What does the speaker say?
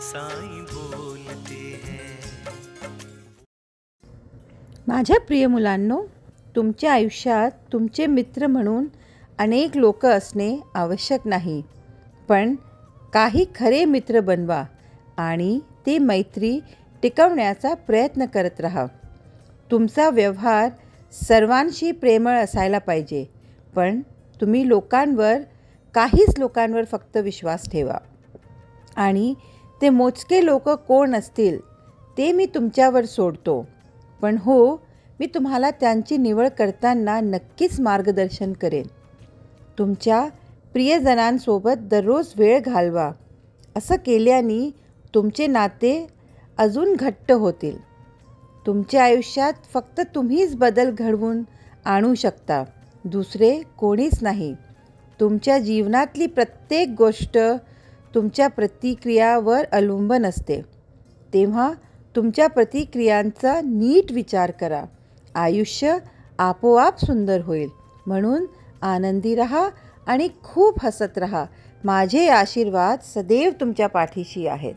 Sign बोलते हैं। माझ्या प्रिय मुलांनो, तुमच्या आयुष्यात तुमचे मित्र म्हणून अनेक लोक असणे आवश्यक नाही, पण काही खरे मित्र बनवा आणि ती मैत्री टिकवण्याचा प्रयत्न करत राहा. तुमचा व्यवहार सर्वांशी प्रेमळ असायला पाहिजे, पण तुम्ही काहीच लोकांवर फक्त विश्वास ठेवा. आणि ते मोजके लोक कोण असतील ते मी तुमच्यावर सोडतो, पण हो, मी तुम्हाला त्यांची निवड करताना नक्कीच मार्गदर्शन करेन. तुमच्या प्रियजनांसोबत दररोज वेळ घालवा. असं केल्याने तुमचे नाते अजून घट्ट होतील. तुमच्या आयुष्यात फक्त तुम्हीच बदल घडवून आणू शकता, दुसरे कोणीच नाही. तुमच्या जीवनातली प्रत्येक गोष्ट तुमच्या प्रतिक्रियावर अवलंबून असते, तेव्हा तुमच्या प्रतिक्रियांचा नीट विचार करा. आयुष्य आपोआप सुंदर होईल. म्हणून आनंदी रहा आणि खूप हसत रहा. माझे आशीर्वाद सदैव तुमच्या पाठीशी आहेत.